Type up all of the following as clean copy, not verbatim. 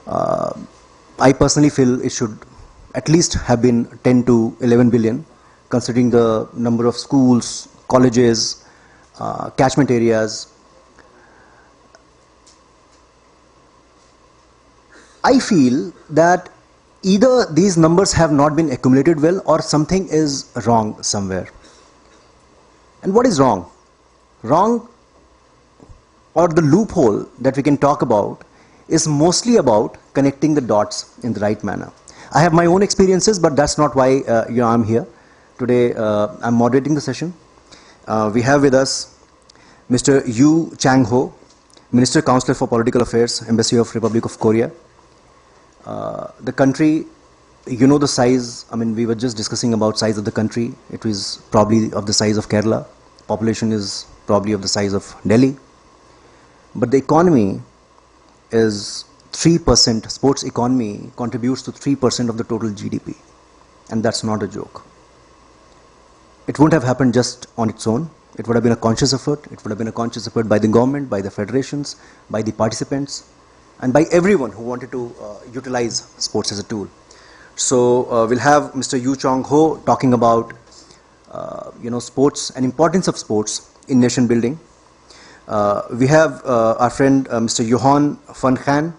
I personally feel it should at least have been 10 to 11 billion, considering the number of schools, colleges, catchment areas. I feel that either these numbers have not been accumulated well or something is wrong somewhere. And what is wrong? Wrong, or the loophole that we can talk about, is mostly about connecting the dots in the right manner. I have my own experiences, but that's not why I'm here. Today I'm moderating the session. We have with us Mr. Chang-Ho, Minister Counselor for Political Affairs, Embassy of Republic of Korea. The country, you know the size, I mean we were just discussing about size of the country. It was probably of the size of Kerala. Population is probably of the size of Delhi. But the economy is 3%, sports economy contributes to 3% of the total GDP. And that's not a joke. It wouldn't have happened just on its own. It would have been a conscious effort. It would have been a conscious effort by the government, by the federations, by the participants, and by everyone who wanted to utilize sports as a tool. So we'll have Mr. Chang-Ho talking about sports and importance of sports in nation building. We have our friend Mr. Johan van Gaan.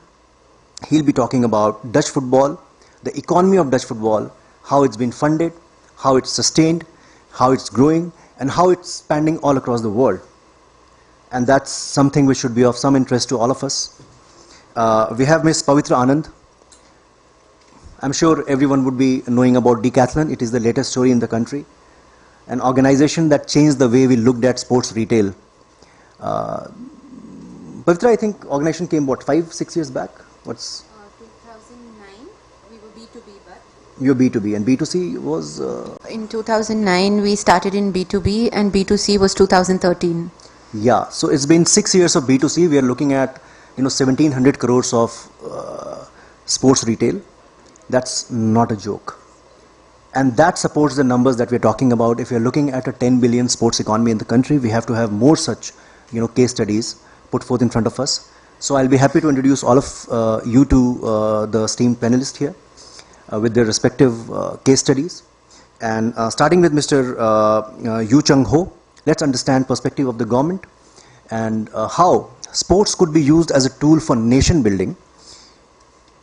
He'll be talking about Dutch football, the economy of Dutch football, how it's been funded, how it's sustained, how it's growing, and how it's expanding all across the world. And that's something which should be of some interest to all of us. We have Ms. Pavithra Anand. I'm sure everyone would be knowing about Decathlon. It is the latest story in the country. An organization that changed the way we looked at sports retail. Pavithra, I think organization came, what, 5-6 years back? What's 2009, we were B2B, but... You were B2B, and B2C was... In 2009, we started in B2B, and B2C was 2013. Yeah, so it's been 6 years of B2C. We are looking at 1,700 crores of sports retail. That's not a joke. And that supports the numbers that we're talking about. If you're looking at a 10 billion sports economy in the country, we have to have more such case studies put forth in front of us. So I'll be happy to introduce all of you to the esteemed panelists here with their respective case studies. And starting with Mr. Chang-Ho, let's understand perspective of the government and how sports could be used as a tool for nation building.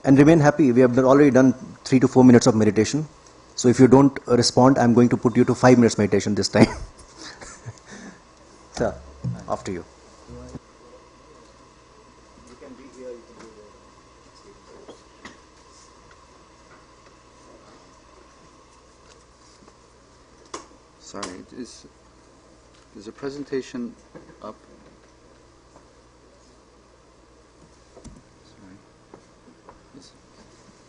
And remain happy, we have already done 3 to 4 minutes of meditation. So if you don't respond, I'm going to put you to 5 minutes meditation this time. Sir, after you. Sorry, is the presentation up? Sorry.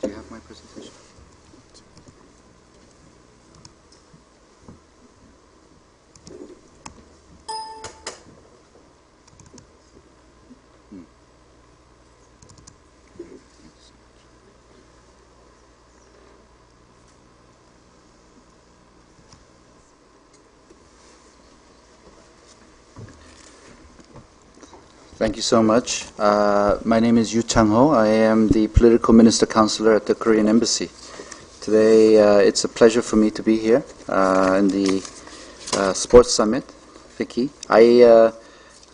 Do you have my presentation? Thank you so much. My name is Chang-Ho. I am the Political Minister Counselor at the Korean Embassy. Today it's a pleasure for me to be here in the Sports Summit, FICCI. I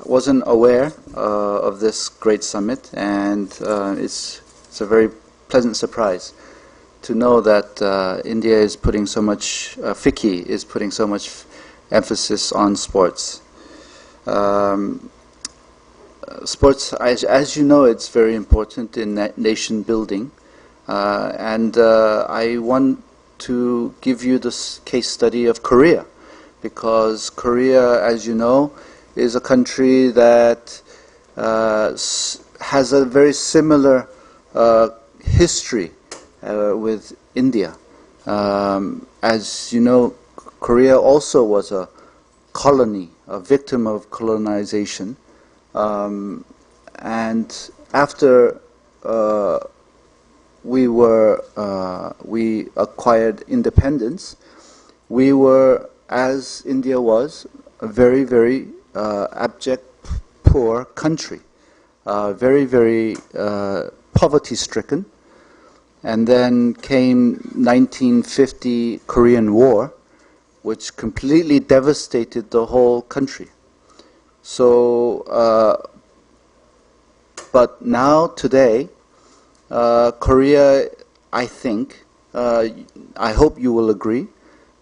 wasn't aware of this great summit, and it's a very pleasant surprise to know that India is putting so much, FICCI is putting so much emphasis on sports. Sports, as you know, it's very important in nation building, and I want to give you this case study of Korea, because Korea, as you know, is a country that has a very similar history with India. As you know, Korea also was a colony, a victim of colonization. And after we acquired independence, we were, as India was, a very, very abject, poor country, very, very poverty-stricken. And then came 1950 Korean War, which completely devastated the whole country. So, but now, today, Korea, I think, I hope you will agree,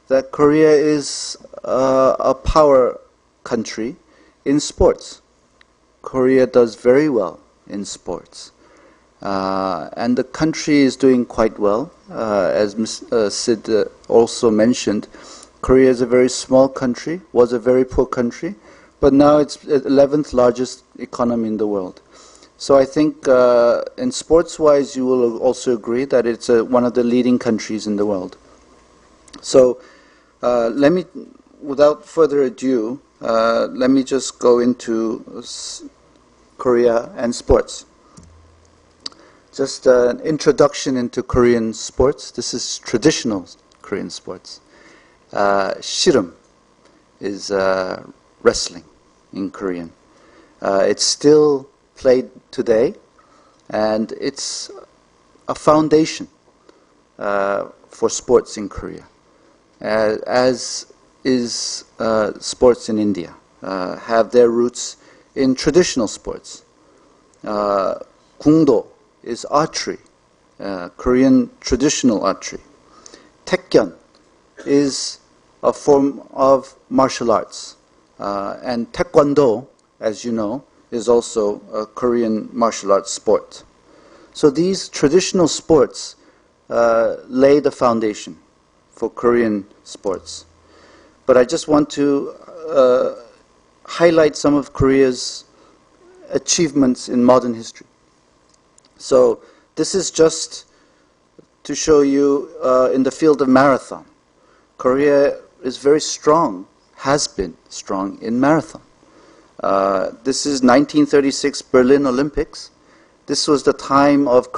that Korea is a power country in sports. Korea does very well in sports. And the country is doing quite well. As Sid also mentioned, Korea is a very small country, was a very poor country, but now it's the 11th largest economy in the world. So I think in sports-wise, you will also agree that it's one of the leading countries in the world. So let me, without further ado, let me just go into Korea and sports. Just an introduction into Korean sports. This is traditional Korean sports. Shirum is wrestling in Korean. It's still played today, and it's a foundation for sports in Korea, as is sports in India, have their roots in traditional sports. Gungdo is archery, Korean traditional archery. Taekyeon is a form of martial arts. And Taekwondo, as you know, is also a Korean martial arts sport. So these traditional sports lay the foundation for Korean sports. But I just want to highlight some of Korea's achievements in modern history. So this is just to show you in the field of marathon. Korea is very strong, has been strong in marathon. This is 1936 Berlin Olympics. This was the time of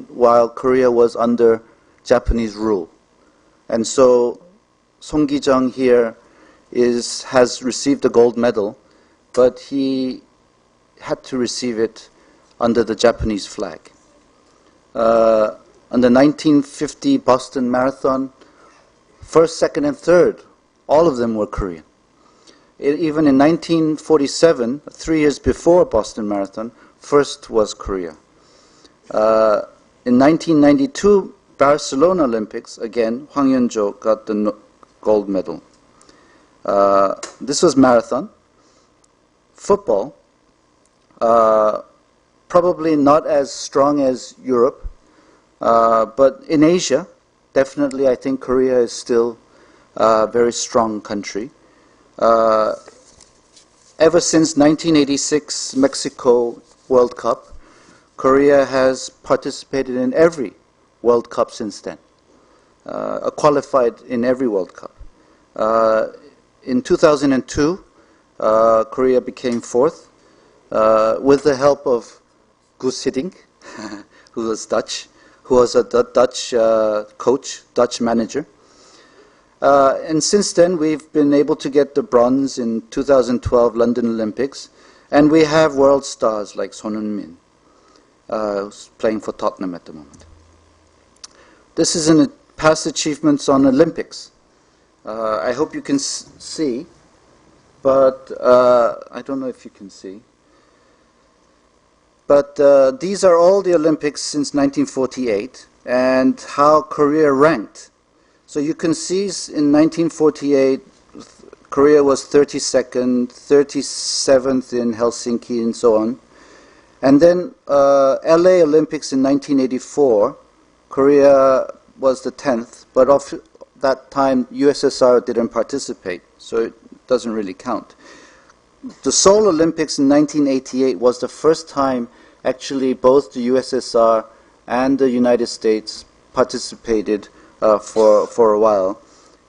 while Korea was under Japanese rule. And so Song Gi-jung here has received the gold medal, but he had to receive it under the Japanese flag. On the 1950 Boston Marathon, first, second, and third, all of them were Korean. Even in 1947, 3 years before Boston Marathon, first was Korea. In 1992 Barcelona Olympics, again, Hwang Yeon-jo got the gold medal. This was marathon. Football, probably not as strong as Europe, but in Asia, definitely I think Korea is still a very strong country. Ever since 1986 Mexico World Cup, Korea has participated in every World Cup since then, qualified in every World Cup. In 2002, Korea became fourth with the help of Guus Hiddink, who was Dutch, who was a Dutch coach, Dutch manager. And since then, we've been able to get the bronze in 2012 London Olympics, and we have world stars like Son Heung-min, who's playing for Tottenham at the moment. This is in past achievements on Olympics. I hope you can see, but I don't know if you can see. But these are all the Olympics since 1948 and how Korea ranked. So you can see in 1948, Korea was 32nd, 37th in Helsinki and so on. And then LA Olympics in 1984, Korea was the 10th, but of that time USSR didn't participate, so it doesn't really count. The Seoul Olympics in 1988 was the first time actually both the USSR and the United States participated for a while.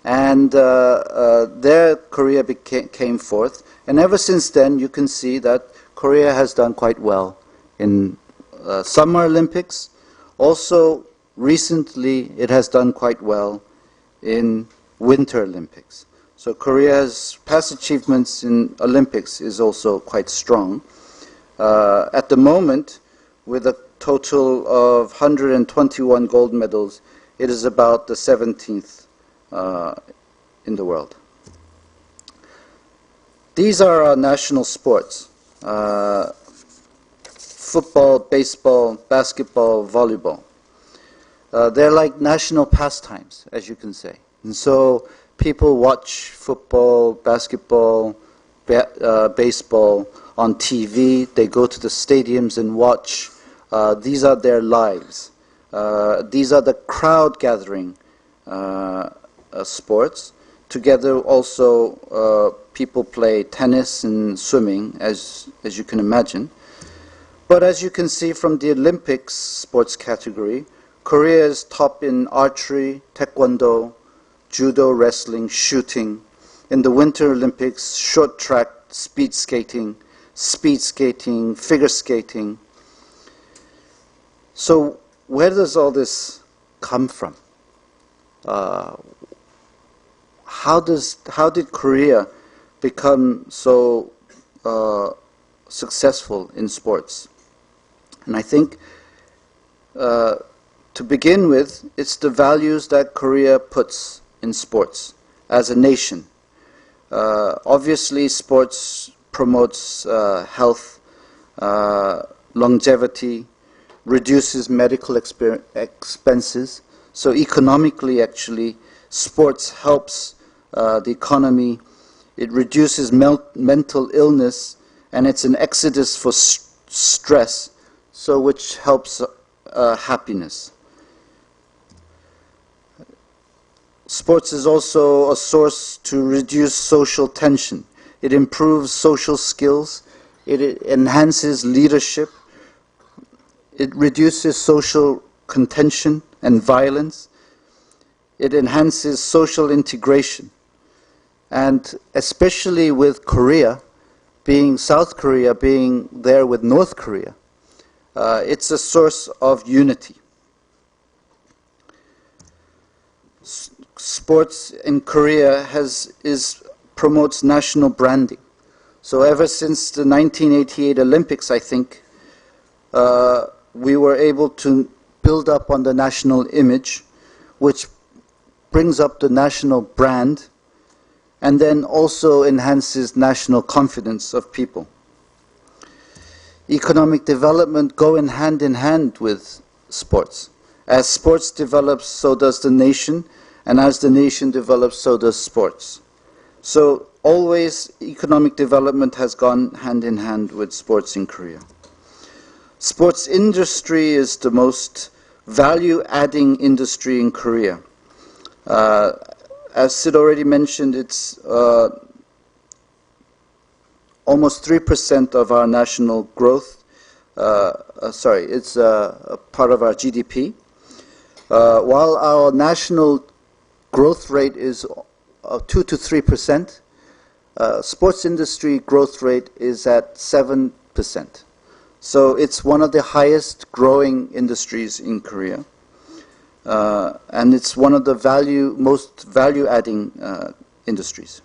And there Korea came fourth. And ever since then you can see that Korea has done quite well in Summer Olympics. Also recently it has done quite well in Winter Olympics. So Korea's past achievements in Olympics is also quite strong. At the moment, with the total of 121 gold medals, it is about the 17th in the world. These are our national sports: football, baseball, basketball, volleyball. They're like national pastimes, as you can say. And so people watch football, basketball, baseball on TV. They go to the stadiums and watch. These are their lives. These are the crowd gathering sports. Together also people play tennis and swimming, as you can imagine. But as you can see from the Olympics sports category, Korea is top in archery, taekwondo, judo, wrestling, shooting. In the Winter Olympics, short track, speed skating, figure skating. So where does all this come from? How did Korea become so successful in sports? And I think to begin with, it's the values that Korea puts in sports as a nation. Obviously, sports promotes health, longevity, reduces medical expenses. So economically, actually, sports helps the economy. It reduces mental illness, and it's an exodus for stress, so which helps happiness. Sports is also a source to reduce social tension. It improves social skills. It enhances leadership. It reduces social contention and violence. It enhances social integration. And especially with South Korea being there with North Korea, it's a source of unity. Sports in Korea promotes national branding. So ever since the 1988 Olympics, I think, we were able to build up on the national image, which brings up the national brand, and then also enhances national confidence of people. Economic development go in hand with sports. As sports develops, so does the nation, and as the nation develops, so does sports. So always economic development has gone hand in hand with sports in Korea. Sports industry is the most value-adding industry in Korea. As Sid already mentioned, it's almost 3% of our national growth. It's a part of our GDP. While our national growth rate is 2 to 3%, sports industry growth rate is at 7%. So it's one of the highest growing industries in Korea. And it's one of the most value-adding industries.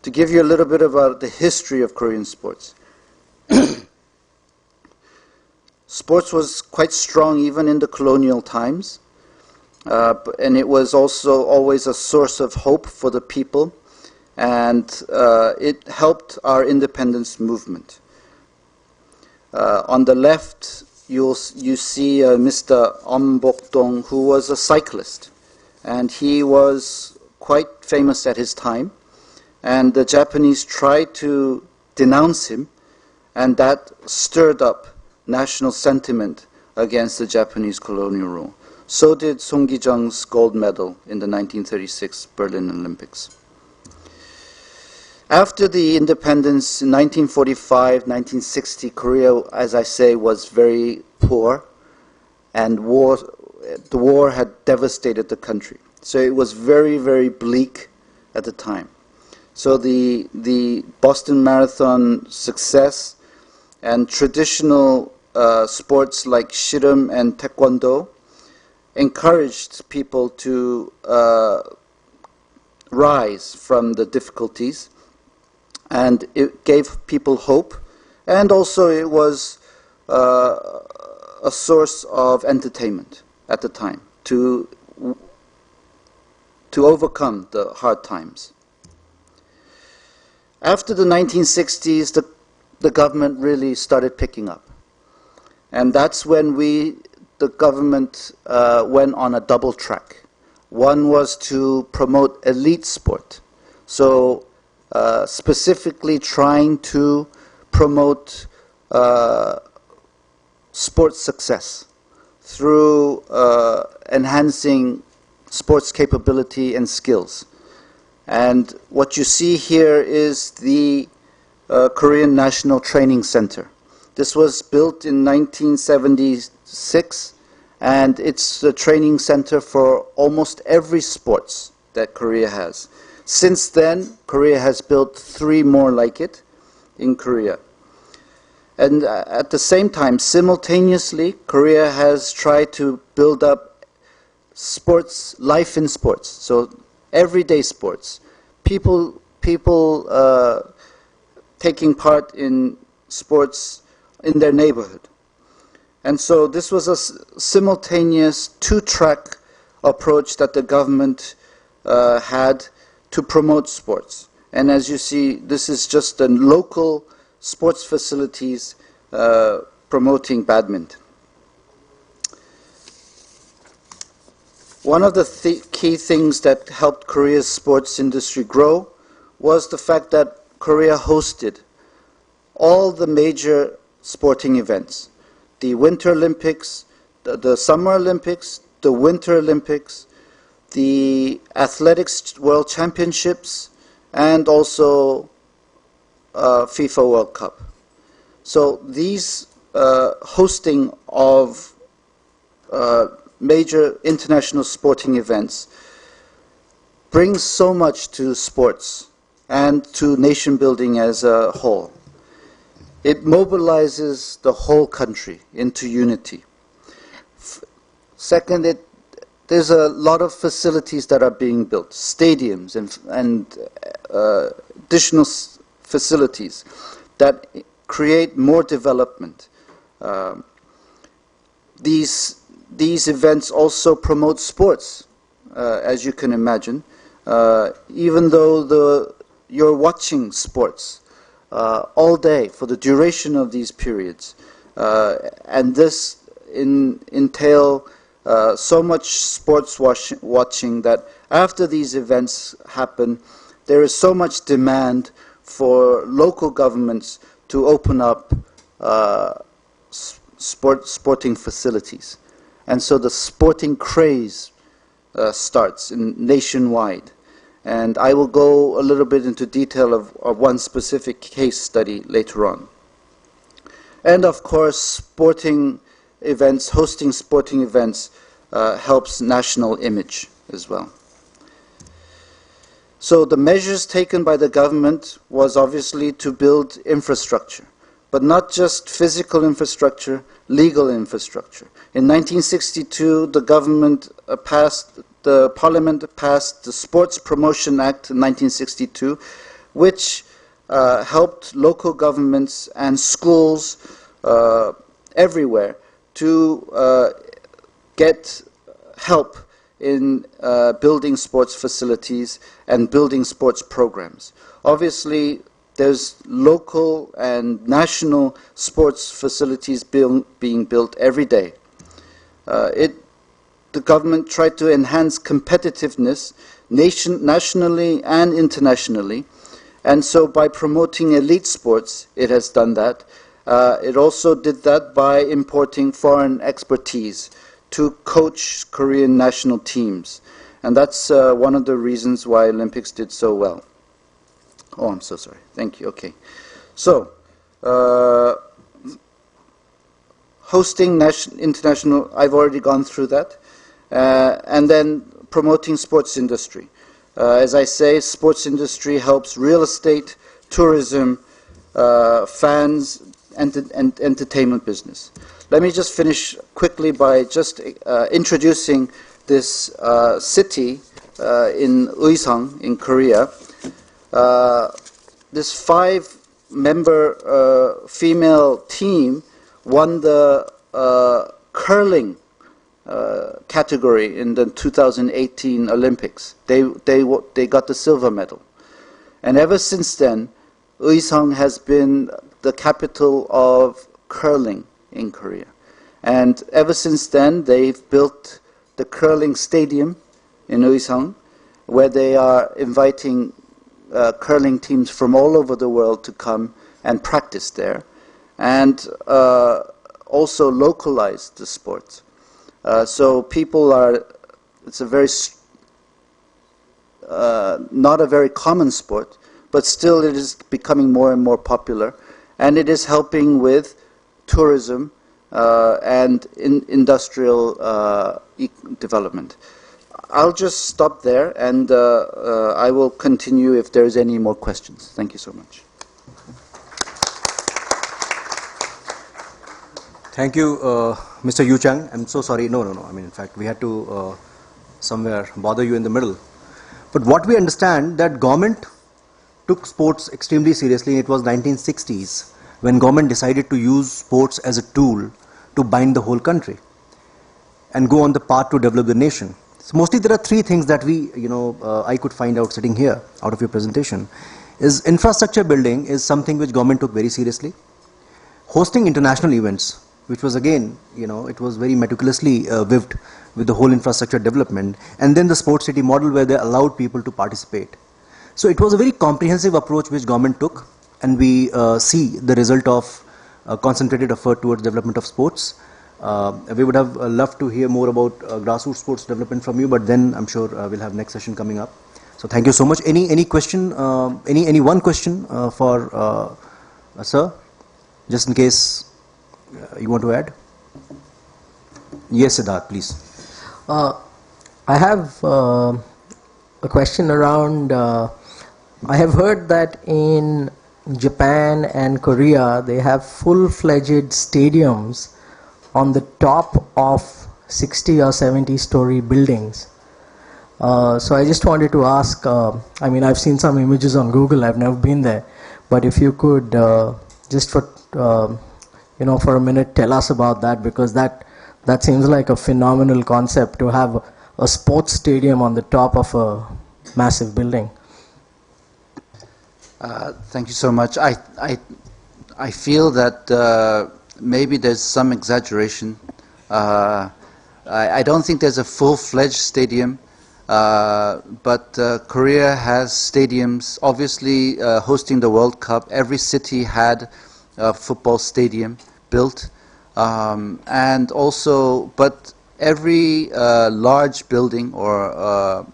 To give you a little bit about the history of Korean sports. Sports was quite strong even in the colonial times, and it was also always a source of hope for the people, and it helped our independence movement. On the left, you see Mr. Bok-dong, who was a cyclist, and he was quite famous at his time, and the Japanese tried to denounce him, and that stirred up national sentiment against the Japanese colonial rule. So did Song Ki-jung's gold medal in the 1936 Berlin Olympics. After the independence in 1945, 1960, Korea, as I say, was very poor, and the war had devastated the country. So it was very, very bleak at the time. So the Boston Marathon success and traditional sports like shirum and taekwondo encouraged people to rise from the difficulties, and it gave people hope, and also it was a source of entertainment at the time to overcome the hard times. After the 1960s, the government really started picking up. And that's when the government went on a double track. One was to promote elite sport. So specifically trying to promote sports success through enhancing sports capability and skills. And what you see here is the Korean National Training Center. This was built in 1976, and it's the training center for almost every sports that Korea has. Since then, Korea has built 3 more like it in Korea. And at the same time, simultaneously, Korea has tried to build up sports, life in sports. So everyday sports, people taking part in sports in their neighborhood. And so this was a simultaneous 2-track approach that the government had to promote sports. And as you see, this is just the local sports facilities promoting badminton. One of the key things that helped Korea's sports industry grow was the fact that Korea hosted all the major sporting events. The Winter Olympics, the Summer Olympics, the Winter Olympics, the Athletics World Championships, and also FIFA World Cup. So these hosting of major international sporting events brings so much to sports and to nation building as a whole. It mobilizes the whole country into unity. Second, there's a lot of facilities that are being built, stadiums and additional facilities that create more development. These events also promote sports, as you can imagine. Even though you're watching sports all day for the duration of these periods, and this entail so much sports watching that after these events happen, there is so much demand for local governments to open up sporting facilities. And so the sporting craze starts nationwide. And I will go a little bit into detail of one specific case study later on. And of course, sporting events, hosting sporting events helps national image as well. So the measures taken by the government was obviously to build infrastructure, but not just physical infrastructure, legal infrastructure. In 1962, the Parliament passed the Sports Promotion Act in 1962, which helped local governments and schools everywhere to get help in building sports facilities and building sports programs. Obviously, there's local and national sports facilities being built every day. The government tried to enhance competitiveness nationally and internationally, and so by promoting elite sports, it has done that. It also did that by importing foreign expertise to coach Korean national teams. And that's one of the reasons why Olympics did so well. Oh, I'm so sorry. Thank you. Okay. So, hosting international, I've already gone through that. And then promoting sports industry. As I say, sports industry helps real estate, tourism, fans, and entertainment business. Let me just finish quickly by just introducing this city in Uiseong in Korea. This 5-member female team won the curling category in the 2018 Olympics. They got the silver medal. And ever since then, Uiseong has been the capital of curling in Korea. And ever since then, they've built the curling stadium in Uiseong, where they are inviting curling teams from all over the world to come and practice there, and also localize the sport. So people are, it's a very, not a very common sport, but still it is becoming more and more popular, and it is helping with tourism and industrial development. I'll just stop there, and I will continue if there's any more questions. Thank you so much. Thank you, Mr. Yu Chang. I'm so sorry. No. I mean, in fact, we had to somewhere bother you in the middle. But what we understand that government took sports extremely seriously. It was 1960s when government decided to use sports as a tool to bind the whole country and go on the path to develop the nation. So mostly there are three things that I could find out sitting here out of your presentation. Is infrastructure building is something which government took very seriously. Hosting international events, which was again, it was very meticulously weaved with the whole infrastructure development, and then the sports city model where they allowed people to participate. So it was a very comprehensive approach which government took, and we see the result of concentrated effort towards development of sports. We would have loved to hear more about grassroots sports development from you, but then I'm sure we'll have next session coming up. So thank you so much. Any question? Any one question for sir, just in case you want to add? Yes, Siddharth, please. I have a question around. I have heard that in Japan and Korea they have full-fledged stadiums on the top of 60 or 70 story buildings. So I just wanted to ask, I mean, I've seen some images on Google, I've never been there, but if you could just for a minute tell us about that, because that seems like a phenomenal concept to have a sports stadium on the top of a massive building. Thank you so much. I feel that maybe there's some exaggeration. I don't think there's a full-fledged stadium, but Korea has stadiums. Obviously, hosting the World Cup, every city had a football stadium built, and also, but every large building or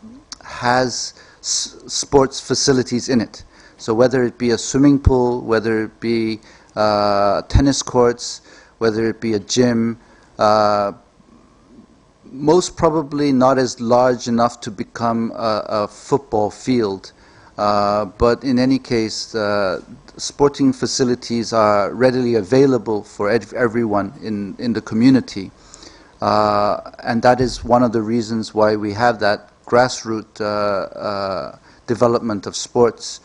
has sports facilities in it. So whether it be a swimming pool, whether it be tennis courts, whether it be a gym, most probably not as large enough to become a football field, but in any case, sporting facilities are readily available for everyone in the community, and that is one of the reasons why we have that grassroots development of sports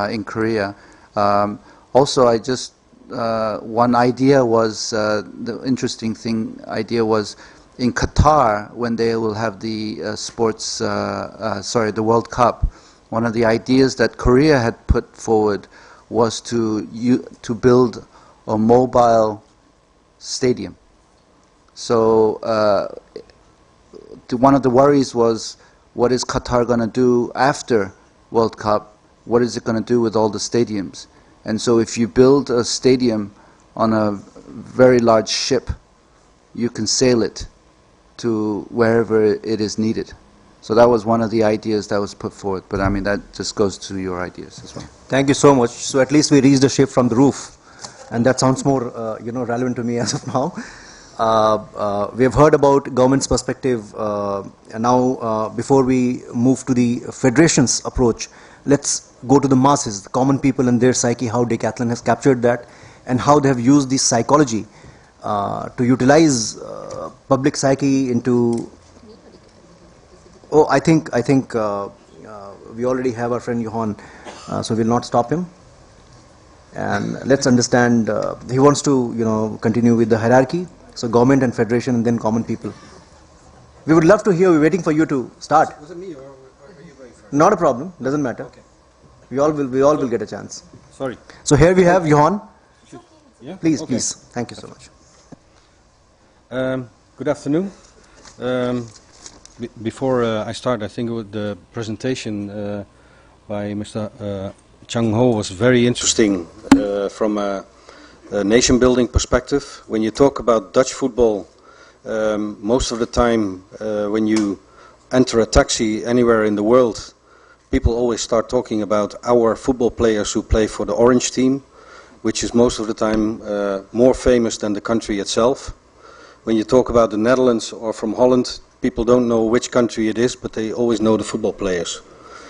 in Korea. Also, I just one idea was the interesting idea was in Qatar when they will have the the World Cup. One of the ideas that Korea had put forward was to build a mobile stadium. So one of the worries was, what is Qatar going to do after World Cup? What is it going to do with all the stadiums? And so if you build a stadium on a very large ship, you can sail it to wherever it is needed. So that was one of the ideas that was put forward. But I mean, that just goes to your ideas as well. Thank you so much. So at least we reached the ship from the roof, and that sounds more relevant to me as of now. We have heard about government's perspective, and now before we move to the federation's approach, let's go to the masses, the common people and their psyche, how Decathlon has captured that, and how they have used this psychology to utilize public psyche into. Oh, I think we already have our friend Johan, so we'll not stop him. And let's understand, he wants to, continue with the hierarchy. So government and federation and then common people. We would love to hear, we're waiting for you to start. Was it me or are you going first? Not a problem, doesn't matter. Okay. We all will get a chance. Sorry. So here we have Johan. Yeah? Please, Okay. please. Thank you so much. Good afternoon. Before I start, I think the presentation by Mr. Chang-Ho was very interesting from a nation-building perspective. When you talk about Dutch football, most of the time when you enter a taxi anywhere in the world, people always start talking about our football players who play for the Orange team, which is most of the time more famous than the country itself. When you talk about the Netherlands or from Holland, people don't know which country it is, but they always know the football players.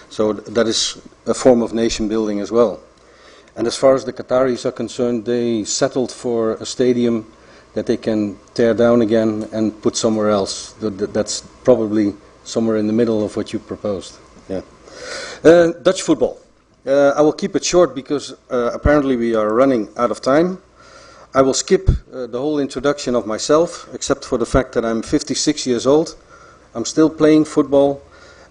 So that is a form of nation building as well. And as far as the Qataris are concerned, they settled for a stadium that they can tear down again and put somewhere else. That's probably somewhere in the middle of what you proposed. Yeah. Dutch football. I will keep it short because apparently we are running out of time. I will skip the whole introduction of myself, except for the fact that I'm 56 years old. I'm still playing football,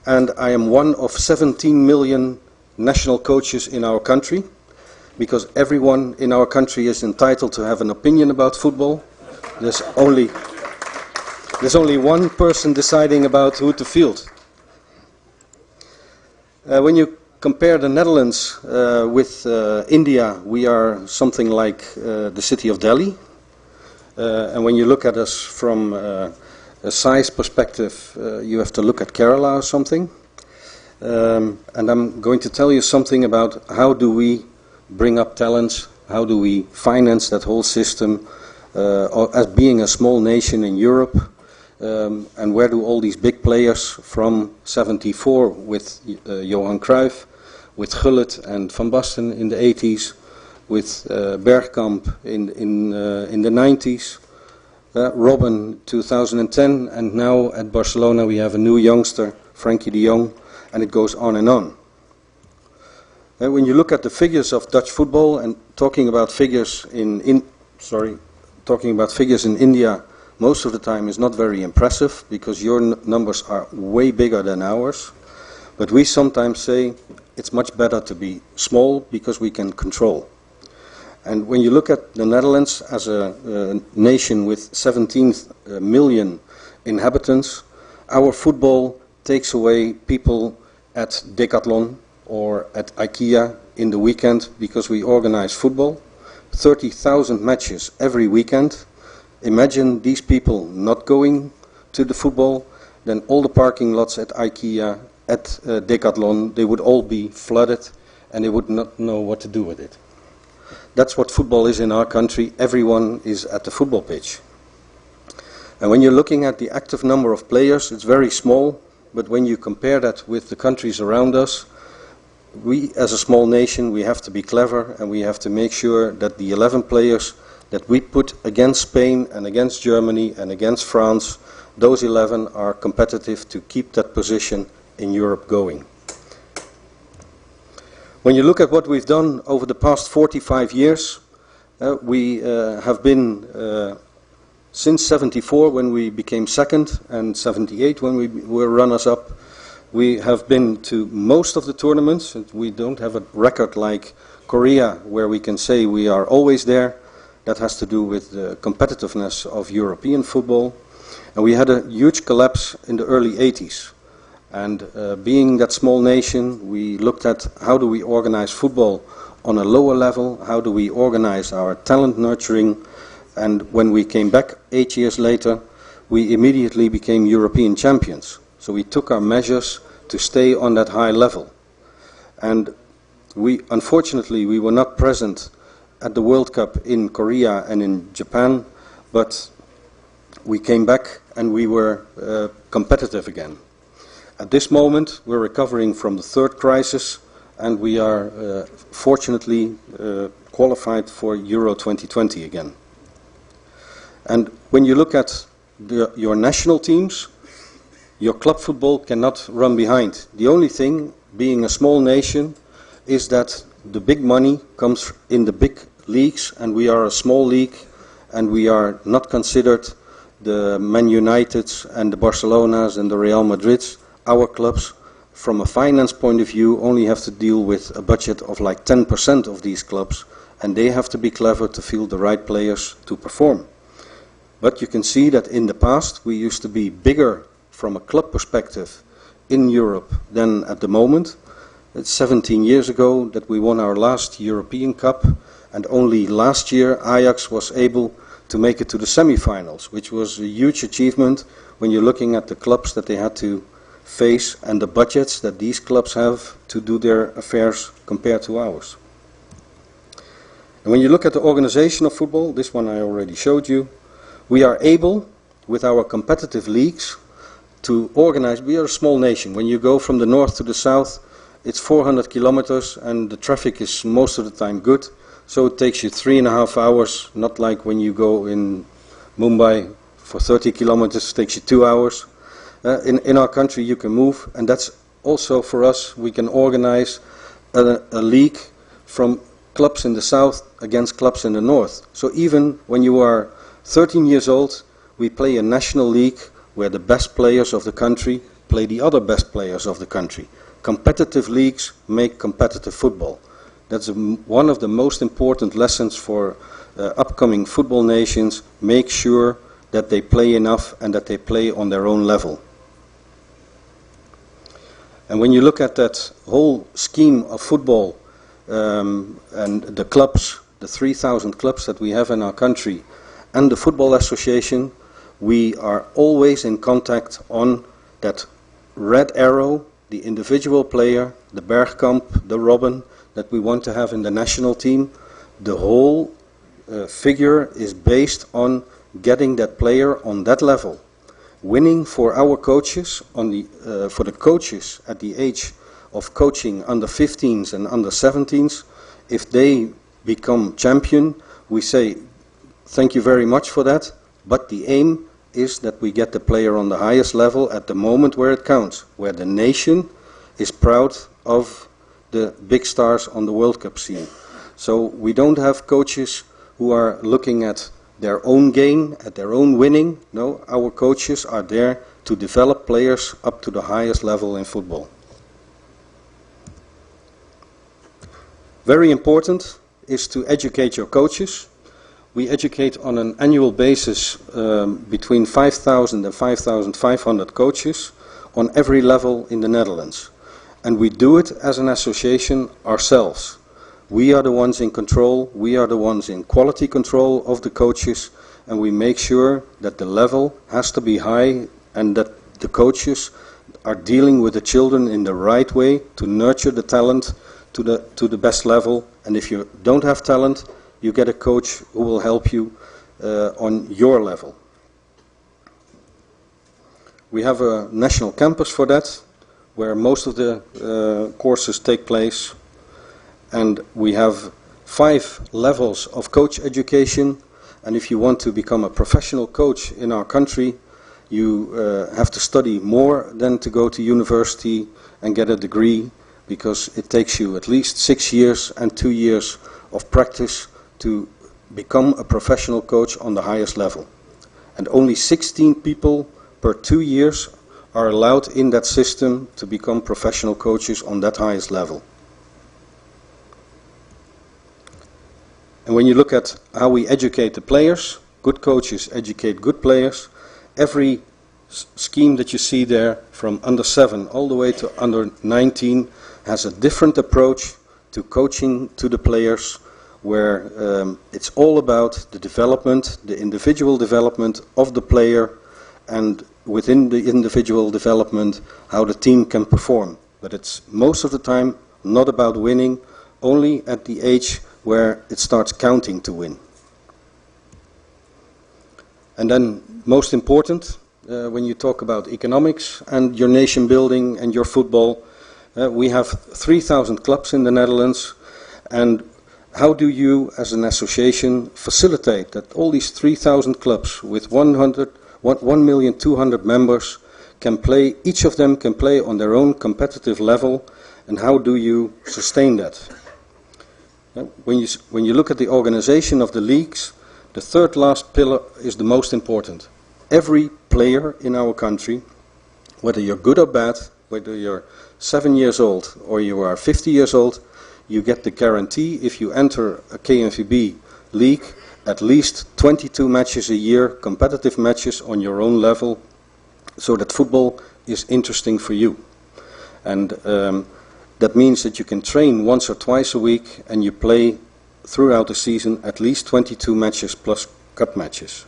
and I am one of 17 million national coaches in our country, because everyone in our country is entitled to have an opinion about football. There's only one person deciding about who to field. When you compare the Netherlands with India, we are something like the city of Delhi. And when you look at us from a size perspective, you have to look at Kerala or something. And I'm going to tell you something about how do we bring up talents, how do we finance that whole system as being a small nation in Europe, and where do all these big players from 74 with Johan Cruyff, with Gullit and Van Basten in the 80s, with Bergkamp in the 90s, Robben 2010, and now at Barcelona we have a new youngster, Frankie de Jong, and it goes on and on. And when you look at the figures of Dutch football and talking about figures in India, most of the time is not very impressive because your numbers are way bigger than ours. But we sometimes say it's much better to be small because we can control. And when you look at the Netherlands as a nation with 17 million inhabitants, our football takes away people at Decathlon or at IKEA in the weekend because we organize football. 30,000 matches every weekend. Imagine these people not going to the football, then all the parking lots at IKEA, at Decathlon, they would all be flooded and they would not know what to do with it. That's what football is in our country. Everyone is at the football pitch. And when you're looking at the active number of players, it's very small, but when you compare that with the countries around us, we as a small nation, we have to be clever and we have to make sure that the 11 players that we put against Spain and against Germany and against France, those 11 are competitive to keep that position in Europe going. When you look at what we've done over the past 45 years, we have been, since 74 when we became second and 78 when we were runners-up, we have been to most of the tournaments. We don't have a record like Korea where we can say we are always there. That has to do with the competitiveness of European football. And we had a huge collapse in the early 80s. And being that small nation, we looked at how do we organize football on a lower level, how do we organize our talent nurturing, and when we came back 8 years later, we immediately became European champions. So we took our measures to stay on that high level. And unfortunately, we were not present at the World Cup in Korea and in Japan, but we came back and we were competitive again. At this moment, we're recovering from the third crisis, and we are fortunately qualified for Euro 2020 again. And when you look at your national teams, your club football cannot run behind. The only thing, being a small nation, is that the big money comes in the big leagues, and we are a small league, and we are not considered the Man Uniteds and the Barcelonas and the Real Madrids. Our clubs, from a finance point of view, only have to deal with a budget of like 10% of these clubs, and they have to be clever to field the right players to perform. But you can see that in the past we used to be bigger from a club perspective in Europe than at the moment. It's 17 years ago that we won our last European Cup, and only last year Ajax was able to make it to the semi-finals, which was a huge achievement when you're looking at the clubs that they had to face and the budgets that these clubs have to do their affairs compared to ours. And when you look at the organization of football, this one I already showed you, we are able, with our competitive leagues, to organize. We are a small nation. When you go from the north to the south, it's 400 kilometers, and the traffic is most of the time good. So it takes you 3.5 hours, not like when you go in Mumbai for 30 kilometers, it takes you 2 hours. In our country you can move, and that's also for us, we can organize a league from clubs in the south against clubs in the north. So even when you are 13 years old, we play a national league where the best players of the country play the other best players of the country. Competitive leagues make competitive football. That's one of the most important lessons for upcoming football nations. Make sure that they play enough and that they play on their own level. And when you look at that whole scheme of football and the clubs, the 3,000 clubs that we have in our country, and the Football Association, we are always in contact on that red arrow, the individual player, the Bergkamp, the Robben, that we want to have in the national team. The whole figure is based on getting that player on that level. Winning for our coaches, for the coaches at the age of coaching under 15s and under 17s, if they become champion, we say, thank you very much for that, but the aim is that we get the player on the highest level at the moment where it counts, where the nation is proud of the big stars on the World Cup scene. So we don't have coaches who are looking at their own gain, at their own winning. No, our coaches are there to develop players up to the highest level in football. Very important is to educate your coaches. We educate on an annual basis between 5,000 and 5,500 coaches on every level in the Netherlands. And we do it as an association ourselves. We are the ones in control, we are the ones in quality control of the coaches, and we make sure that the level has to be high and that the coaches are dealing with the children in the right way to nurture the talent to the best level. And if you don't have talent, you get a coach who will help you on your level. We have a national campus for that, where most of the courses take place. And we have 5 levels of coach education. And if you want to become a professional coach in our country, you have to study more than to go to university and get a degree, because it takes you at least 6 years and 2 years of practice to become a professional coach on the highest level. And only 16 people per 2 years are allowed in that system to become professional coaches on that highest level. And when you look at how we educate the players, good coaches educate good players. Every scheme that you see there, from under 7 all the way to under 19, has a different approach to coaching to the players, where it's all about the development, the individual development of the player, and within the individual development, how the team can perform. But it's most of the time not about winning, only at the age where it starts counting to win. And then, most important, when you talk about economics and your nation building and your football, we have 3,000 clubs in the Netherlands, and how do you as an association facilitate that all these 3,000 clubs with 1,200,000 members can play, each of them can play on their own competitive level, and how do you sustain that? When you look at the organization of the leagues, the third last pillar is the most important. Every player in our country, whether you're good or bad, whether you're 7 years old or you are 50 years old, you get the guarantee if you enter a KNVB league, at least 22 matches a year, competitive matches on your own level, so that football is interesting for you. And that means that you can train once or twice a week and you play throughout the season at least 22 matches plus cup matches.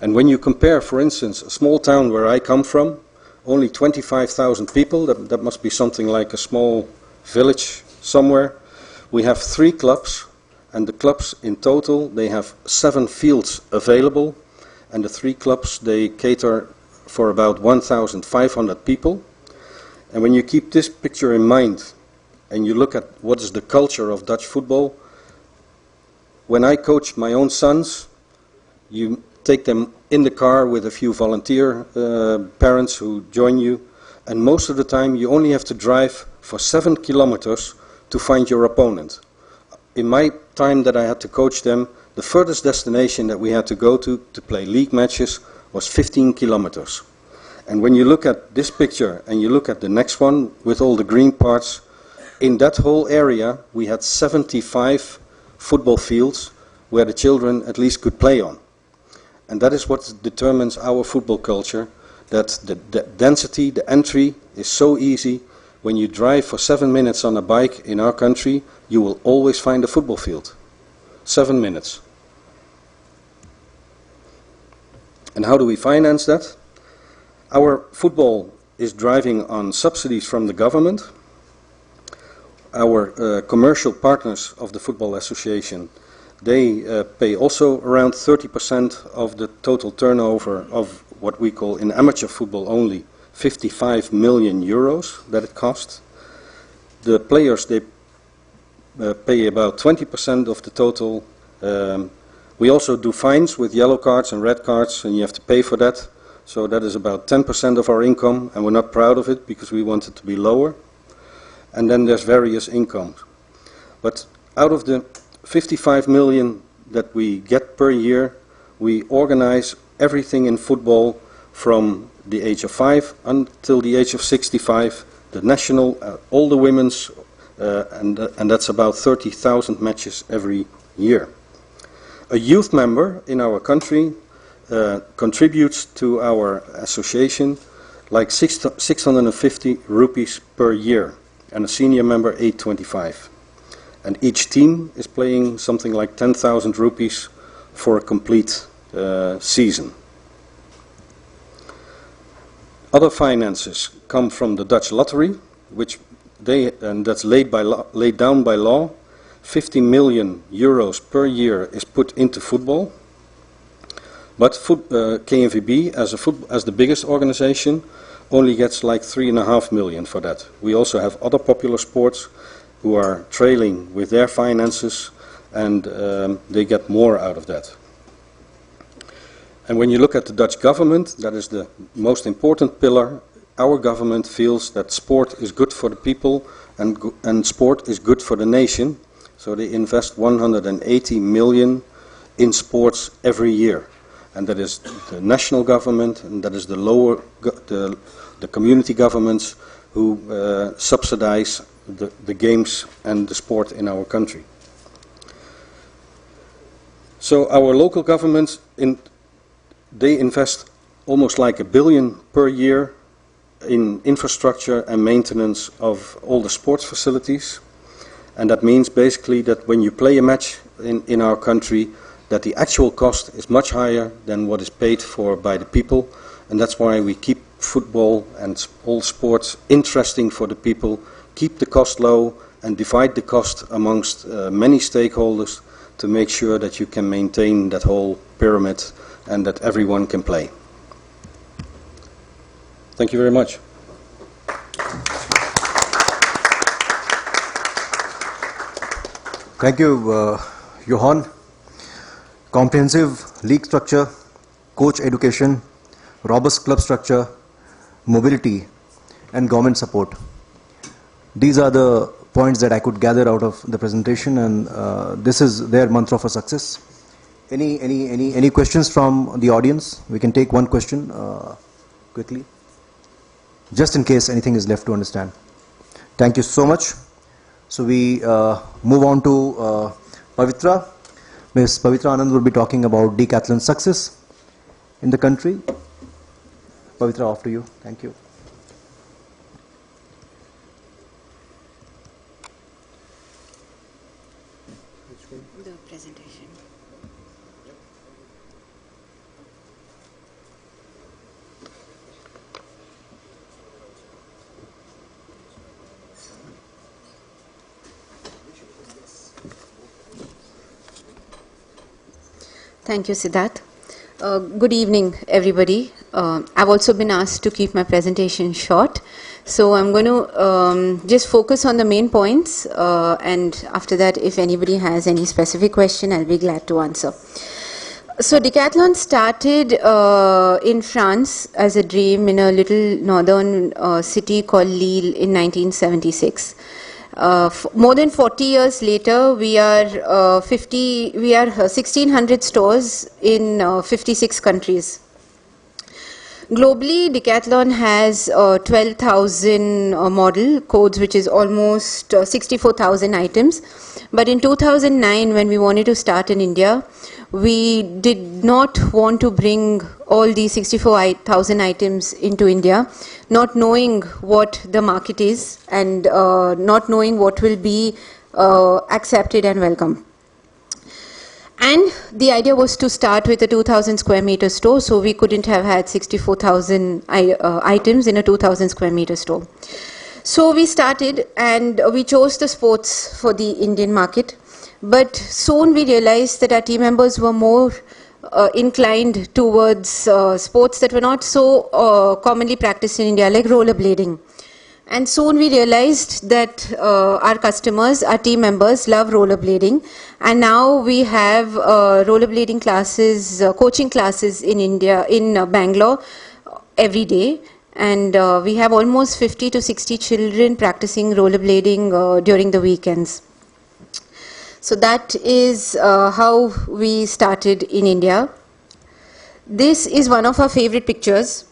And when you compare, for instance, a small town where I come from, only 25,000 people, that must be something like a small village somewhere. We have 3 clubs, and the clubs in total, they have 7 fields available, and the 3 clubs, they cater for about 1,500 people. And when you keep this picture in mind, and you look at what is the culture of Dutch football, when I coach my own sons, you take them in the car with a few volunteer parents who join you, and most of the time you only have to drive for 7 kilometers to find your opponent. In my time that I had to coach them, the furthest destination that we had to go to play league matches was 15 kilometers. And when you look at this picture and you look at the next one with all the green parts, in that whole area we had 75 football fields where the children at least could play on. And that is what determines our football culture, that the density, the entry is so easy. When you drive for 7 minutes on a bike in our country, you will always find a football field. 7 minutes. And how do we finance that? Our football is driving on subsidies from the government. Our commercial partners of the Football Association, they pay also around 30% of the total turnover of what we call in amateur football only 55 million euros that it costs. The players, they pay about 20% of the total. We also do fines with yellow cards and red cards, and you have to pay for that. So that is about 10% of our income, and we're not proud of it because we want it to be lower. And then there's various incomes. But out of the 55 million that we get per year, we organize everything in football from the age of 5 until the age of 65, the national, all the women's, and that's about 30,000 matches every year. A youth member in our country contributes to our association like 650 rupees per year, and a senior member 825. And each team is paying something like 10,000 rupees for a complete season. Other finances come from the Dutch lottery, which that's laid down by law. 50 million euros per year is put into football. But KNVB, as the biggest organization, only gets like 3.5 million for that. We also have other popular sports who are trailing with their finances, and they get more out of that. And when you look at the Dutch government, that is the most important pillar. Our government feels that sport is good for the people and sport is good for the nation. So they invest 180 million in sports every year. And that is the national government, and that is the community governments who subsidize the games and the sport in our country. So our local governments, they invest almost like 1 billion per year in infrastructure and maintenance of all the sports facilities. And that means basically that when you play a match in our country, that the actual cost is much higher than what is paid for by the people. And that's why we keep football and all sports interesting for the people, keep the cost low and divide the cost amongst many stakeholders to make sure that you can maintain that whole pyramid and that everyone can play. Thank you very much. Thank you, Johan. Comprehensive league structure, coach education, robust club structure, mobility, and government support. These are the points that I could gather out of the presentation, and this is their mantra for success. Any questions from the audience? We can take one question quickly, just in case anything is left to understand. Thank you so much. So we move on to Pavithra. Ms. Pavithra Anand will be talking about Decathlon success in the country. Pavithra, off to you. Thank you. The presentation. Thank you, Siddharth. Good evening, everybody. I've also been asked to keep my presentation short, so I'm going to just focus on the main points, and after that, if anybody has any specific question, I'll be glad to answer. So Decathlon started in France as a dream in a little northern city called Lille in 1976. More than 40 years later, we are 1,600 stores in 56 countries. Globally, Decathlon has 12,000 model codes, which is almost 64,000 items. But in 2009, when we wanted to start in India, we did not want to bring all these 64,000 items into India, not knowing what the market is and not knowing what will be accepted and welcome. And the idea was to start with a 2,000 square meter store, so we couldn't have had 64,000 items in a 2,000 square meter store. So we started, and we chose the sports for the Indian market. But soon we realized that our team members were more inclined towards sports that were not so commonly practiced in India, like rollerblading. And soon we realized that our customers, our team members, love rollerblading. And now we have rollerblading classes, coaching classes in India, in Bangalore, every day. And we have almost 50 to 60 children practicing rollerblading during the weekends. So that is how we started in India. This is one of our favorite pictures.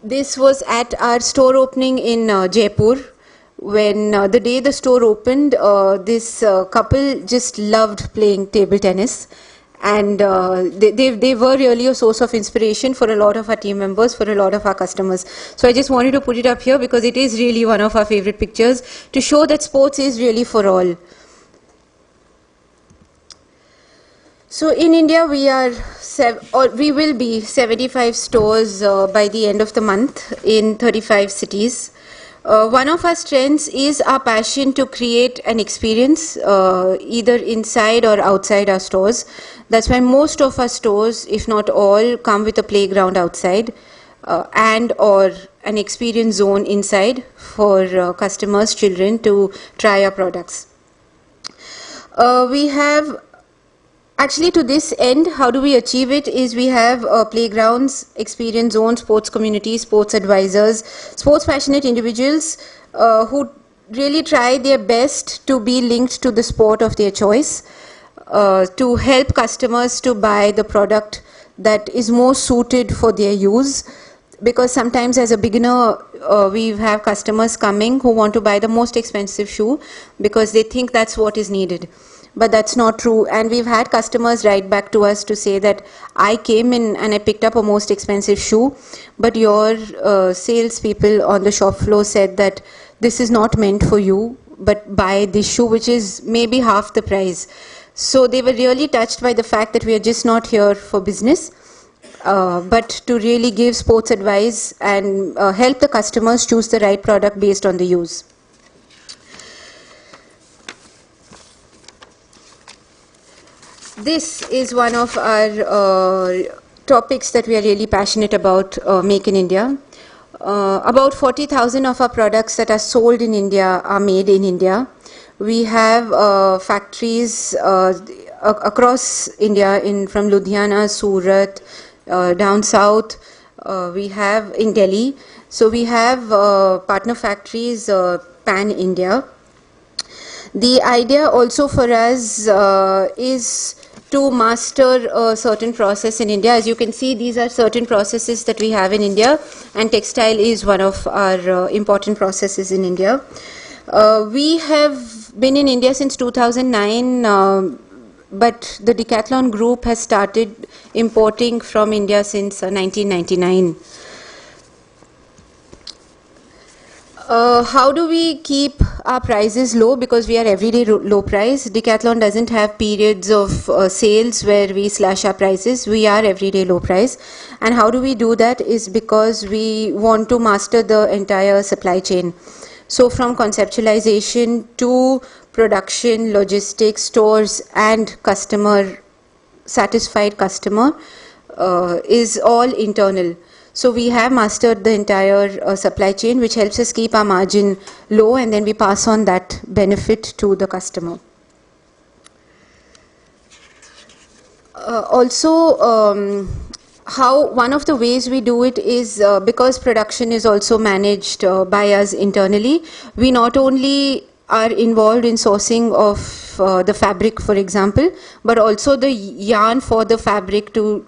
This was at our store opening in Jaipur. When the day the store opened, this couple just loved playing table tennis. And they were really a source of inspiration for a lot of our team members, for a lot of our customers. So I just wanted to put it up here because it is really one of our favorite pictures to show that sports is really for all. So in India, we will be 75 stores by the end of the month in 35 cities. One of our strengths is our passion to create an experience either inside or outside our stores. That's why most of our stores, if not all, come with a playground outside and or an experience zone inside for customers, children to try our products. We have Actually, to this end, how do we achieve it is we have playgrounds, experience zones, sports communities, sports advisors, sports passionate individuals who really try their best to be linked to the sport of their choice, to help customers to buy the product that is more suited for their use. Because sometimes as a beginner, we have customers coming who want to buy the most expensive shoe because they think that's what is needed. But that's not true, and we've had customers write back to us to say that I came in and I picked up a most expensive shoe, but your sales people on the shop floor said that this is not meant for you, but buy this shoe which is maybe half the price. So they were really touched by the fact that we are just not here for business, but to really give sports advice and help the customers choose the right product based on the use. This is one of our topics that we are really passionate about, Make in India. About 40,000 of our products that are sold in India are made in India. We have factories across India, from Ludhiana, Surat, down south. We have in Delhi. So we have partner factories pan-India. The idea also for us is to master a certain process in India. As you can see, these are certain processes that we have in India, and textile is one of our important processes in India. We have been in India since 2009, but the Decathlon group has started importing from India since 1999. How do we keep our prices low? Because we are everyday low price. Decathlon doesn't have periods of sales where we slash our prices. We are everyday low price. And how do we do that is because we want to master the entire supply chain. So from conceptualization to production, logistics, stores, and customer, satisfied customer is all internal. So we have mastered the entire supply chain, which helps us keep our margin low, and then we pass on that benefit to the customer. How one of the ways we do it is because production is also managed by us internally. We not only are involved in sourcing of the fabric, for example, but also the yarn for the fabric to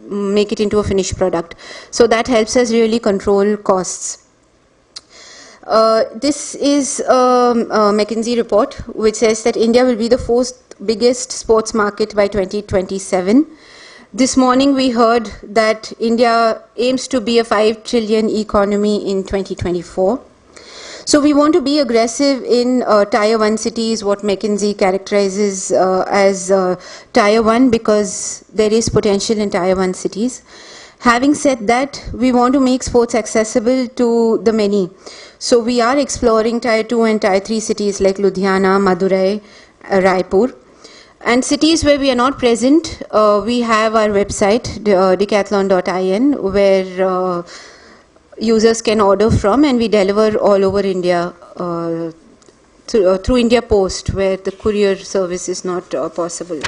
make it into a finished product. So that helps us really control costs. This is a McKinsey report which says that India will be the fourth biggest sports market by 2027. This morning we heard that India aims to be a 5 trillion economy in 2024. So we want to be aggressive in Tier 1 cities, what McKinsey characterizes as Tier 1, because there is potential in Tier 1 cities. Having said that, we want to make sports accessible to the many. So we are exploring Tier 2 and Tier 3 cities like Ludhiana, Madurai, Raipur. And cities where we are not present, we have our website, decathlon.in, where users can order from, and we deliver all over India through India Post, where the courier service is not possible.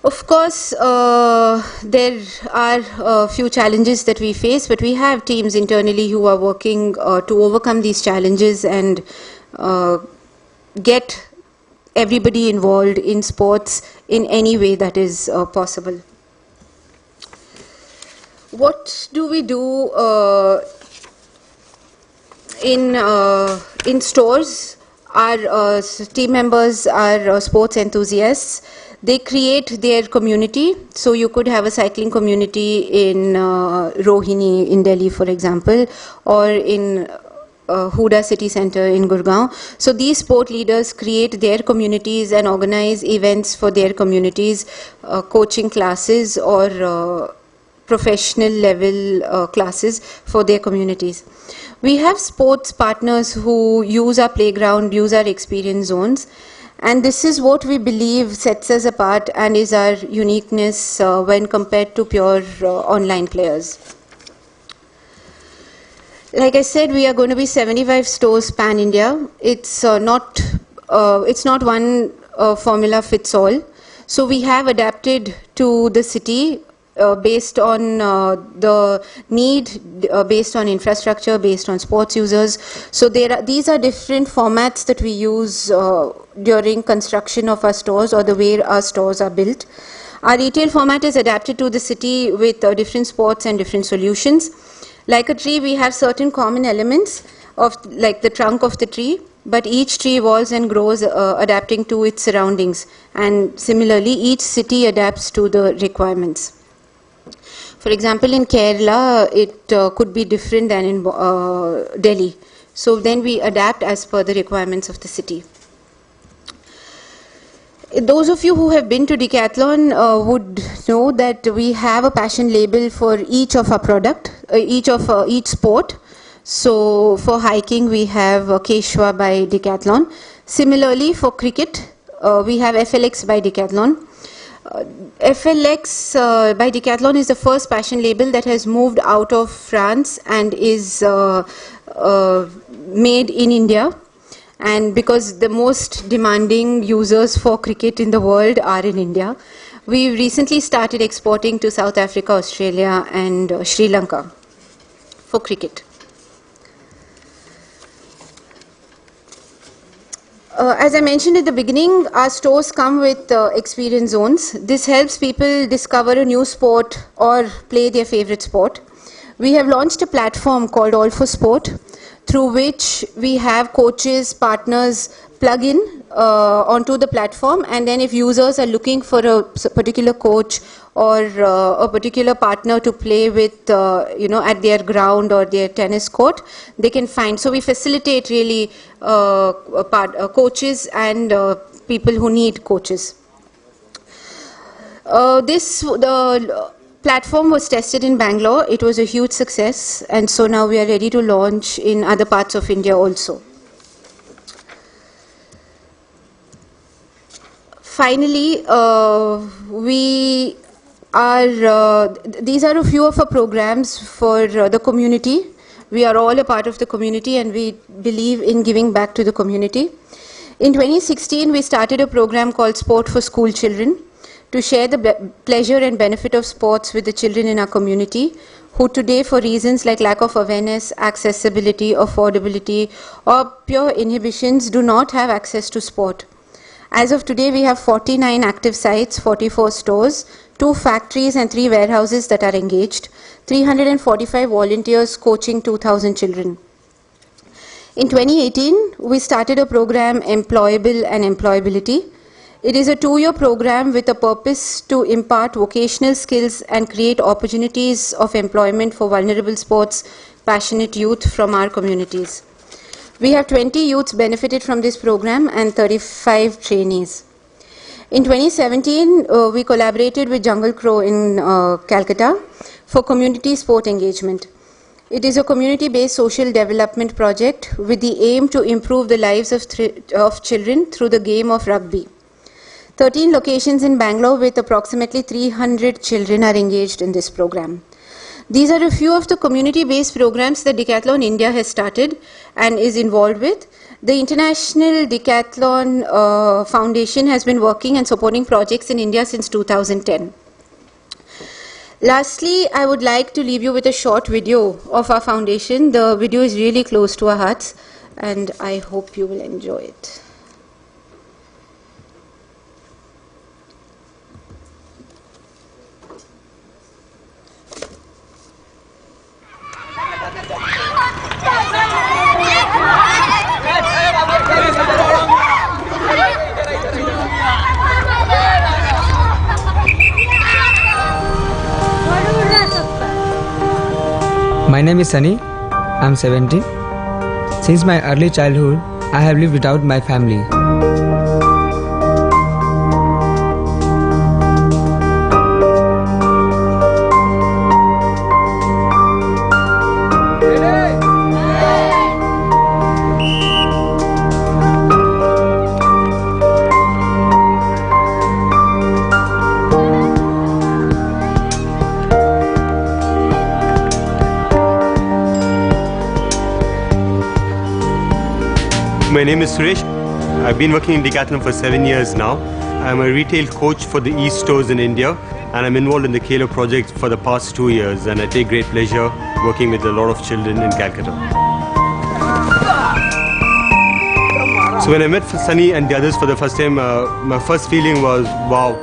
Of course, there are a few challenges that we face, but we have teams internally who are working to overcome these challenges and get everybody involved in sports in any way that is possible. What do we do in stores? Our team members are sports enthusiasts. They create their community. So you could have a cycling community in Rohini in Delhi, for example, or in Huda City Center in Gurgaon. So these sport leaders create their communities and organize events for their communities, coaching classes or professional level classes for their communities. We have sports partners who use our playground, use our experience zones, and this is what we believe sets us apart and is our uniqueness when compared to pure online players. Like I said, we are going to be 75 stores pan-India. It's not one formula fits all. So we have adapted to the city based on the need, based on infrastructure, based on sports users. So these are different formats that we use during construction of our stores or the way our stores are built. Our retail format is adapted to the city with different sports and different solutions. Like a tree, we have certain common elements of like the trunk of the tree, but each tree evolves and grows adapting to its surroundings. And similarly, each city adapts to the requirements. For example, in Kerala, it could be different than in Delhi. So then we adapt as per the requirements of the city. Those of you who have been to Decathlon would know that we have a passion label for each of our product, each sport. So for hiking, we have Keshwa by Decathlon. Similarly, for cricket, we have FLX by Decathlon. FLX by Decathlon is the first passion label that has moved out of France and is made in India. And because the most demanding users for cricket in the world are in India, we recently started exporting to South Africa, Australia, and Sri Lanka for cricket. As I mentioned at the beginning, our stores come with experience zones. This helps people discover a new sport or play their favorite sport. We have launched a platform called All for Sport, through which we have coaches, partners plug in onto the platform, and then if users are looking for a particular coach or a particular partner to play with, at their ground or their tennis court, they can find. So we facilitate really coaches and people who need coaches. The platform was tested in Bangalore. It was a huge success, and so now we are ready to launch in other parts of India also. Finally, these are a few of our programs for the community. We are all a part of the community, and we believe in giving back to the community. In 2016, we started a program called Sport for Schoolchildren to share the pleasure and benefit of sports with the children in our community, who today, for reasons like lack of awareness, accessibility, affordability, or pure inhibitions, do not have access to sport. As of today, we have 49 active sites, 44 stores, 2 factories and 3 warehouses that are engaged, 345 volunteers coaching 2,000 children. In 2018, we started a program, Employable and Employability. It is a 2-year program with a purpose to impart vocational skills and create opportunities of employment for vulnerable sports passionate youth from our communities. We have 20 youths benefited from this program and 35 trainees. In 2017, we collaborated with Jungle Crow in Calcutta for community sport engagement. It is a community-based social development project with the aim to improve the lives of children through the game of rugby. 13 locations in Bangalore with approximately 300 children are engaged in this program. These are a few of the community-based programs that Decathlon India has started and is involved with. The International Decathlon Foundation has been working and supporting projects in India since 2010. Lastly, I would like to leave you with a short video of our foundation. The video is really close to our hearts, and I hope you will enjoy it. My name is Sunny. I'm 17. Since my early childhood, I have lived without my family. My name is Suresh. I've been working in Decathlon for 7 years now. I'm a retail coach for the East stores in India, and I'm involved in the KLO project for the past 2 years, and I take great pleasure working with a lot of children in Calcutta. So when I met Sunny and the others for the first time, my first feeling was, wow.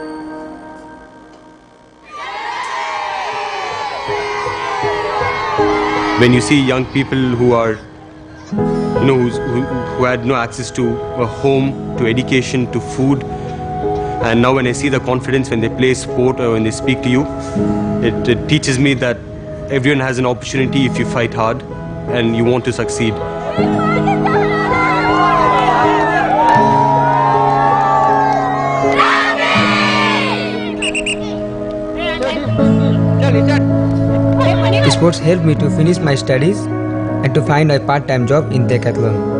When you see young people who are who had no access to a home, to education, to food, and now when I see the confidence when they play sport or when they speak to you, it teaches me that everyone has an opportunity if you fight hard and you want to succeed. Sports helped me to finish my studies and to find a part-time job in Decathlon.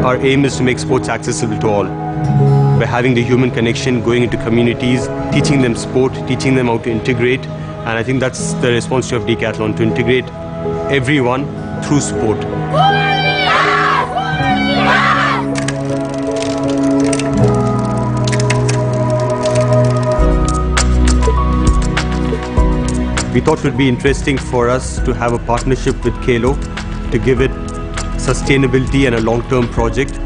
Our aim is to make sports accessible to all. By having the human connection, going into communities, teaching them sport, teaching them how to integrate, and I think that's the responsibility of Decathlon, to integrate everyone through sport. We thought it would be interesting for us to have a partnership with KLO to give it sustainability and a long-term project.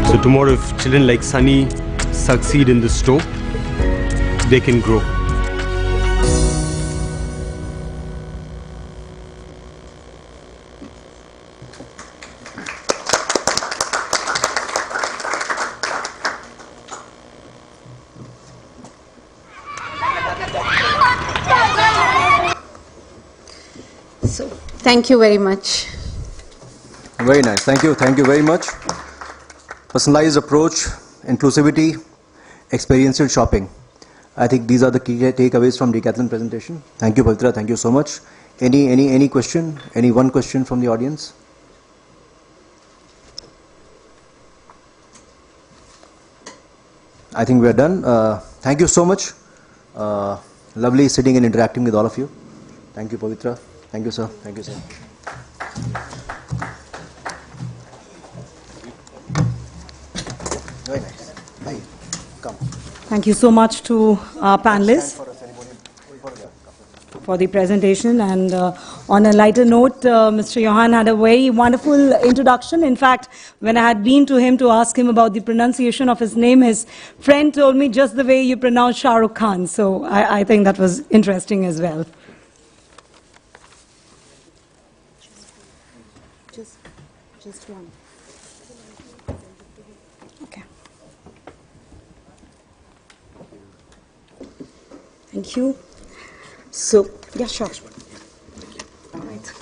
So tomorrow, if children like Sunny succeed in the store, they can grow. So, thank you very much. Very nice. Thank you. Thank you very much. Personalized approach, inclusivity, experiential shopping. I think these are the key takeaways from Decathlon presentation. Thank you, Pavithra. Thank you so much. Any question? Any one question from the audience? I think we are done. Thank you so much. Lovely sitting and interacting with all of you. Thank you, Pavithra. Thank you, sir. Thank you, sir. Very nice. Hi. Come. Thank you so much to our panelists for the presentation. And on a lighter note, Mr. Johan had a very wonderful introduction. In fact, when I had been to him to ask him about the pronunciation of his name, his friend told me just the way you pronounce Shah Rukh Khan. So I think that was interesting as well. Just one. Okay. Thank you. So, yeah, sure. All right.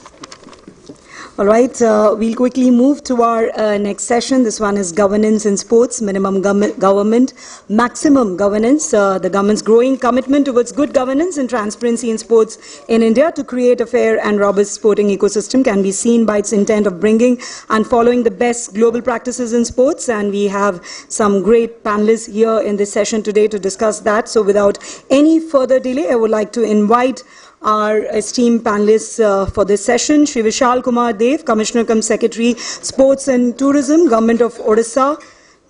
All right, we'll quickly move to our next session. This one is governance in sports, minimum government, maximum governance, the government's growing commitment towards good governance and transparency in sports in India to create a fair and robust sporting ecosystem can be seen by its intent of bringing and following the best global practices in sports. And we have some great panelists here in this session today to discuss that. So without any further delay, I would like to invite our esteemed panelists for this session. Shri Vishal Kumar Dev, Commissioner cum Secretary, Sports and Tourism, Government of Odisha.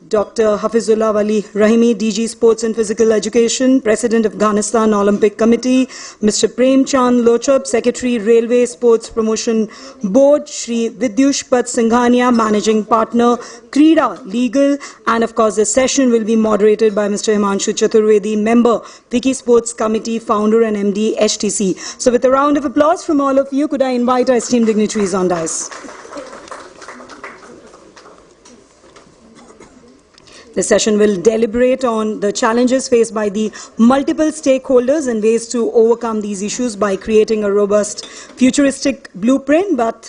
Dr. Hafizullah Wali Rahimi, DG Sports and Physical Education, President of Afghanistan Olympic Committee. Mr. Prem Chand Lochab, Secretary, Railway Sports Promotion Board. Shri Vidyushpat Singhania, Managing Partner, Krida Legal. And of course, the session will be moderated by Mr. Himanshu Chaturvedi, Member, FICCI Sports Committee, Founder and MD, HTC. So with a round of applause from all of you, could I invite our esteemed dignitaries on dais? The session will deliberate on the challenges faced by the multiple stakeholders and ways to overcome these issues by creating a robust futuristic blueprint. But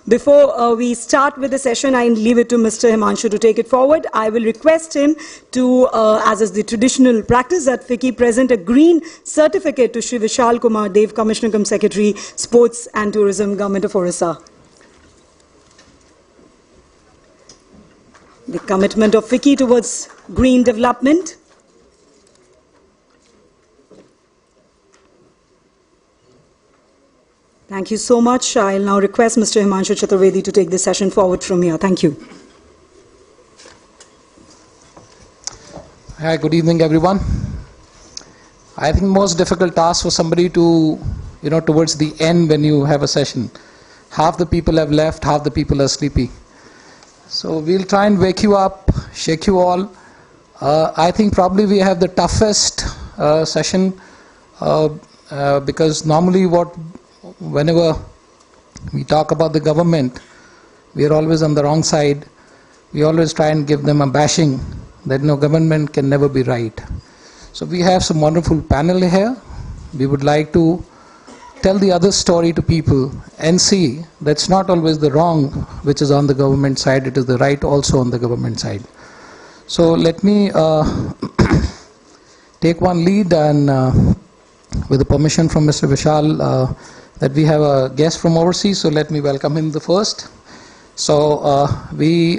before we start with the session, I leave it to Mr. Himanshu to take it forward. I will request him to, as is the traditional practice at FICCI, present a green certificate to Shri Vishal Kumar Dev, Commissioner cum Secretary, Sports and Tourism, Government of Odisha. The commitment of FICCI towards green development. Thank you so much. I'll now request Mr. Himanshu Chaturvedi to take this session forward from here. Thank you. Hi, good evening, everyone. I think most difficult task for somebody to, towards the end when you have a session. Half the people have left, half the people are sleepy. So we'll try and wake you up, shake you all. I think probably we have the toughest session because normally whenever we talk about the government, we are always on the wrong side. We always try and give them a bashing that no, government can never be right. So we have some wonderful panel here. We would like to tell the other story to people and see that's not always the wrong which is on the government side, it is the right also on the government side. So let me take one lead and with the permission from Mr. Vishal that we have a guest from overseas, so let me welcome him the first. So we